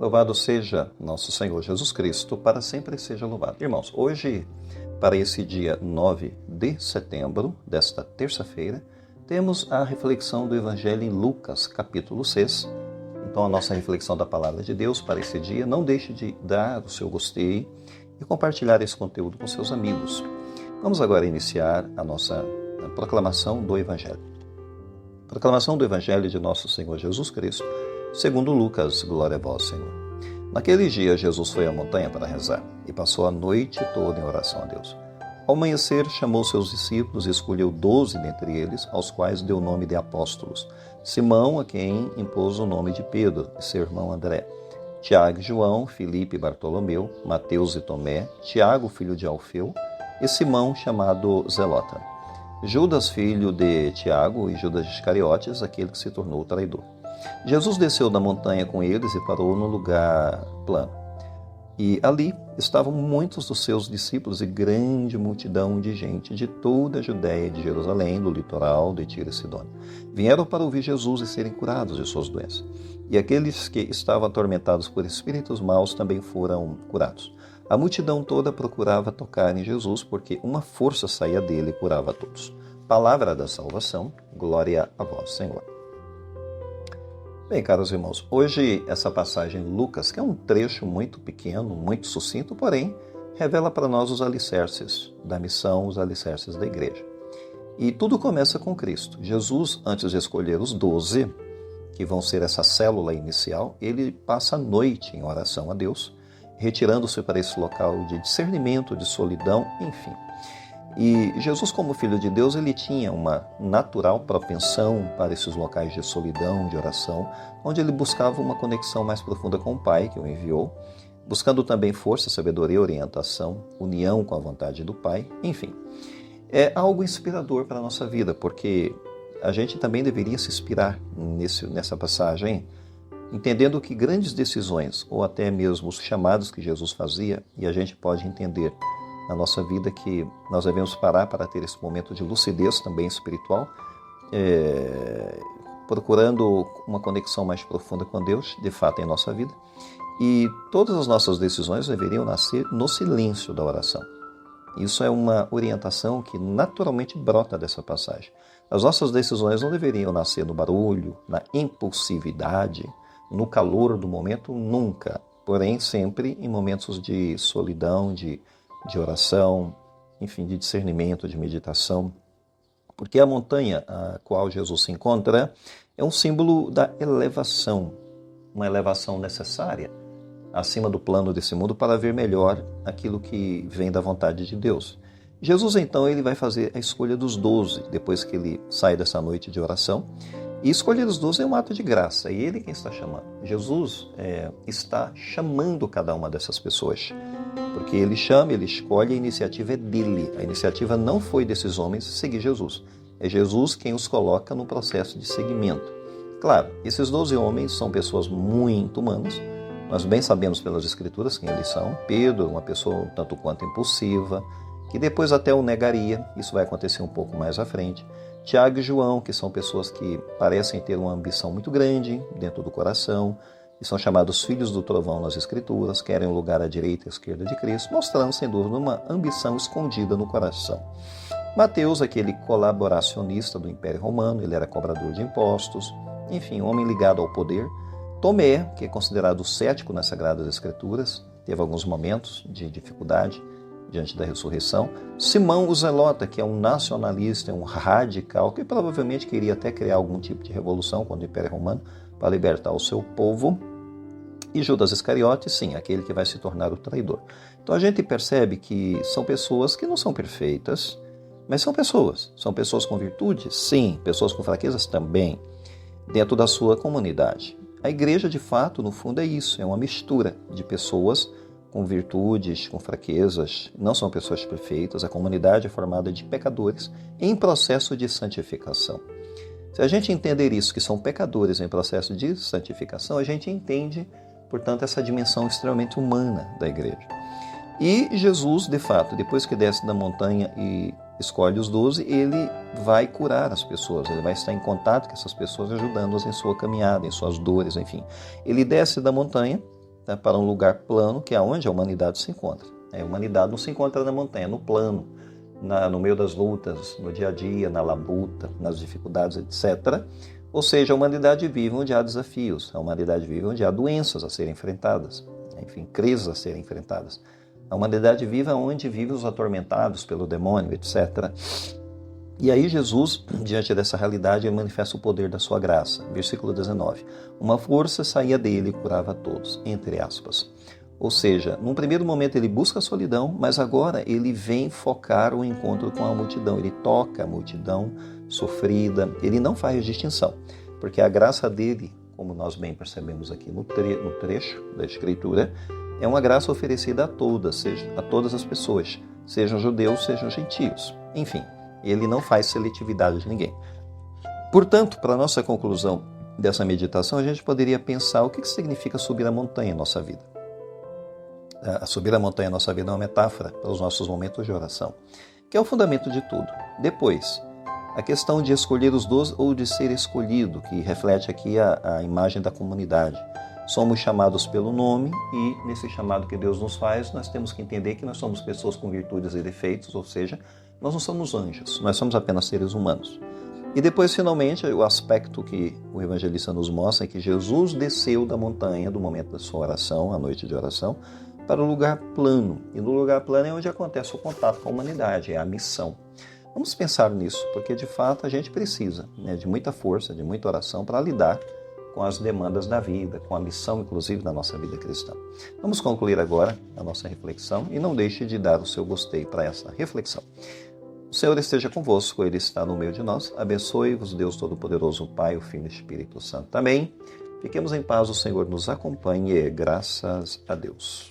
Louvado seja nosso Senhor Jesus Cristo, para sempre seja louvado. Irmãos, hoje, para esse dia 9 de setembro, desta terça-feira, temos a reflexão do Evangelho em Lucas, capítulo 6. Então, a nossa reflexão da Palavra de Deus para esse dia, não deixe de dar o seu gostei e compartilhar esse conteúdo com seus amigos. Vamos agora iniciar a nossa proclamação do Evangelho. Proclamação do Evangelho de nosso Senhor Jesus Cristo, segundo Lucas, glória a vós, Senhor. Naquele dia, Jesus foi à montanha para rezar e passou a noite toda em oração a Deus. Ao amanhecer, chamou seus discípulos e escolheu 12 dentre eles, aos quais deu o nome de apóstolos. Simão, a quem impôs o nome de Pedro, e seu irmão André. Tiago e João, Filipe e Bartolomeu, Mateus e Tomé, Tiago, filho de Alfeu, e Simão, chamado Zelota. Judas, filho de Tiago, e Judas Iscariotes, aquele que se tornou o traidor. Jesus desceu da montanha com eles e parou no lugar plano. E ali estavam muitos dos seus discípulos e grande multidão de gente de toda a Judéia e de Jerusalém, do litoral de Tiro e Sidônia. Vieram para ouvir Jesus e serem curados de suas doenças. E aqueles que estavam atormentados por espíritos maus também foram curados. A multidão toda procurava tocar em Jesus, porque uma força saía dele e curava a todos. Palavra da salvação, glória a vós, Senhor. Bem, caros irmãos, hoje essa passagem em Lucas, que é um trecho muito pequeno, muito sucinto, porém, revela para nós os alicerces da missão, os alicerces da igreja. E tudo começa com Cristo. Jesus, antes de escolher os 12, que vão ser essa célula inicial, ele passa a noite em oração a Deus, retirando-se para esse local de discernimento, de solidão, enfim. E Jesus, como Filho de Deus, ele tinha uma natural propensão para esses locais de solidão, de oração, onde ele buscava uma conexão mais profunda com o Pai, que o enviou, buscando também força, sabedoria, orientação, união com a vontade do Pai, enfim. É algo inspirador para a nossa vida, porque a gente também deveria se inspirar nessa passagem, entendendo que grandes decisões, ou até mesmo os chamados que Jesus fazia, e a gente pode entender na nossa vida que nós devemos parar para ter esse momento de lucidez também espiritual, procurando uma conexão mais profunda com Deus, de fato, em nossa vida. E todas as nossas decisões deveriam nascer no silêncio da oração. Isso é uma orientação que naturalmente brota dessa passagem. As nossas decisões não deveriam nascer no barulho, na impulsividade, no calor do momento, nunca. Porém, sempre em momentos de solidão, de oração, enfim, de discernimento, de meditação. Porque a montanha a qual Jesus se encontra é um símbolo da elevação, uma elevação necessária acima do plano desse mundo para ver melhor aquilo que vem da vontade de Deus. Jesus, então, ele vai fazer a escolha dos 12, depois que ele sai dessa noite de oração. E escolher os 12 é um ato de graça, e ele quem está chamando. Jesus está chamando cada uma dessas pessoas, porque ele chama, ele escolhe, a iniciativa é dele. A iniciativa não foi desses homens seguir Jesus. É Jesus quem os coloca no processo de seguimento. Claro, esses 12 homens são pessoas muito humanas. Nós bem sabemos pelas Escrituras quem eles são. Pedro, uma pessoa um tanto quanto impulsiva, que depois até o negaria. Isso vai acontecer um pouco mais à frente. Tiago e João, que são pessoas que parecem ter uma ambição muito grande dentro do coração, e são chamados filhos do trovão nas Escrituras, querem um lugar à direita e à esquerda de Cristo, mostrando, sem dúvida, uma ambição escondida no coração. Mateus, aquele colaboracionista do Império Romano, ele era cobrador de impostos, enfim, um homem ligado ao poder. Tomé, que é considerado cético nas Sagradas Escrituras, teve alguns momentos de dificuldade diante da ressurreição. Simão, o Zelota, que é um nacionalista, um radical, que provavelmente queria até criar algum tipo de revolução contra o Império Romano para libertar o seu povo. E Judas Iscariotes, sim, aquele que vai se tornar o traidor. Então a gente percebe que são pessoas que não são perfeitas, mas são pessoas. São pessoas com virtudes? Sim. Pessoas com fraquezas? Também. Dentro da sua comunidade. A igreja, de fato, no fundo é isso, é uma mistura de pessoas com virtudes, com fraquezas, não são pessoas perfeitas, a comunidade é formada de pecadores em processo de santificação. Se a gente entender isso, que são pecadores em processo de santificação, a gente entende, portanto, essa dimensão extremamente humana da igreja. E Jesus, de fato, depois que desce da montanha e escolhe os 12, ele vai curar as pessoas, ele vai estar em contato com essas pessoas, ajudando-as em sua caminhada, em suas dores, enfim. Ele desce da montanha para um lugar plano, que é onde a humanidade se encontra. A humanidade não se encontra na montanha, no plano, no meio das lutas, no dia a dia, na labuta, nas dificuldades, etc. Ou seja, a humanidade vive onde há desafios, a humanidade vive onde há doenças a serem enfrentadas, enfim, crises a serem enfrentadas. A humanidade vive onde vivem os atormentados pelo demônio, etc. E aí Jesus, diante dessa realidade, ele manifesta o poder da sua graça. Versículo 19. Uma força saía dele e curava a todos, entre aspas. Ou seja, num primeiro momento ele busca a solidão, mas agora ele vem focar o encontro com a multidão. Ele toca a multidão sofrida, ele não faz distinção, porque a graça dele, como nós bem percebemos aqui no trecho da Escritura, é uma graça oferecida a todas as pessoas, sejam judeus, sejam gentios. Enfim, ele não faz seletividade de ninguém. Portanto, para a nossa conclusão dessa meditação, a gente poderia pensar o que significa subir a montanha em nossa vida. Subir a montanha em nossa vida é uma metáfora para os nossos momentos de oração, que é o fundamento de tudo. Depois, a questão de escolher os 12 ou de ser escolhido, que reflete aqui a imagem da comunidade. Somos chamados pelo nome e, nesse chamado que Deus nos faz, nós temos que entender que nós somos pessoas com virtudes e defeitos, ou seja, nós não somos anjos, nós somos apenas seres humanos. E depois, finalmente, o aspecto que o evangelista nos mostra é que Jesus desceu da montanha, do momento da sua oração, a noite de oração, para o lugar plano. E no lugar plano é onde acontece o contato com a humanidade, é a missão. Vamos pensar nisso, porque de fato a gente precisa, de muita força, de muita oração para lidar com as demandas da vida, com a missão, inclusive, da nossa vida cristã. Vamos concluir agora a nossa reflexão e não deixe de dar o seu gostei para essa reflexão. O Senhor esteja convosco, Ele está no meio de nós. Abençoe-vos, Deus Todo-Poderoso, o Pai, o Filho e o Espírito Santo. Amém. Fiquemos em paz, o Senhor nos acompanhe, graças a Deus.